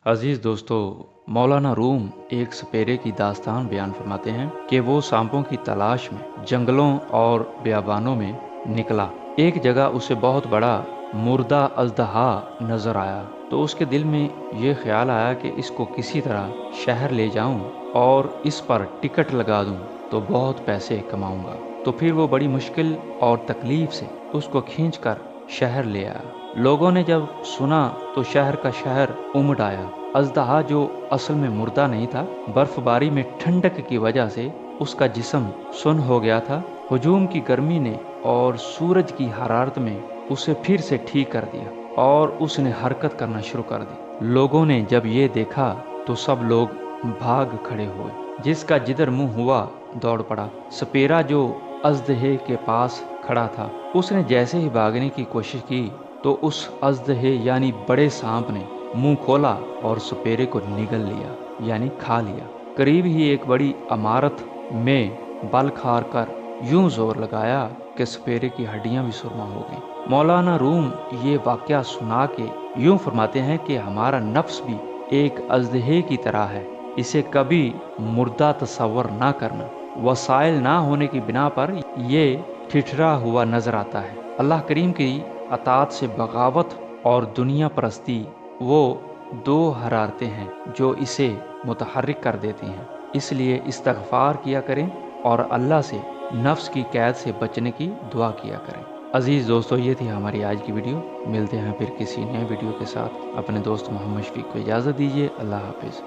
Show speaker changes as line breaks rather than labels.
अजीज दोस्तों, मौलाना रूम एक सपेरे की दास्तान बयान फरमाते हैं कि वो सांपों की तलाश में जंगलों और बियाबानों में निकला। एक जगह उसे बहुत बड़ा मुर्दा अजदहा नजर आया तो उसके दिल में ये ख्याल आया कि इसको किसी तरह शहर ले जाऊं और इस पर टिकट लगा दूं तो बहुत पैसे कमाऊंगा। तो फिर वो बड़ी मुश्किल और तकलीफ से उसको खींचकर शहर ले आया। लोगों ने जब सुना तो शहर का शहर उमड़ आया। अजदहा जो असल में मुर्दा नहीं था, बर्फबारी में ठंडक की वजह से उसका जिस्म सुन्न हो गया था। हुजूम की गर्मी ने और सूरज की हरारत में उसे फिर से ठीक कर दिया और उसने हरकत करना शुरू कर दी। लोगों ने जब ये देखा तो सब लोग भाग खड़े हुए। जिसका जिधर मुंह हुआ दौड़ पड़ा। सपेरा जो अजदहे के पास खड़ा था, उसने जैसे ही भागने की कोशिश की तो उस अजदहे यानी बड़े सांप ने मुंह खोला और सपेरे को निगल लिया यानी खा लिया। करीब ही एक बड़ी इमारत में बल खार कर यूं जोर लगाया कि सपेरे की हड्डियां भी सुरमा हो गईं। मौलाना रूम ये वाकया सुना के यूं फरमाते हैं कि हमारा नफ्स भी एक अजदहे की तरह है, इसे कभी मुर्दा तस्वर ना करना। वसाइल ना होने की बिना पर ये ठिठरा हुआ नजर आता है। अल्लाह करीम की अतात से बगावत और दुनिया परस्ती वो दो हरारतें हैं जो इसे मुतहर्रिक कर देती हैं। इसलिए इस्तगफार किया करें और अल्लाह से नफ्स की कैद से बचने की दुआ किया करें। अजीज़ दोस्तों, ये थी हमारी आज की वीडियो। मिलते हैं फिर किसी नए वीडियो के साथ। अपने दोस्त मोहम्मद शफीक को इजाज़त दीजिए। अल्लाह हाफिज़।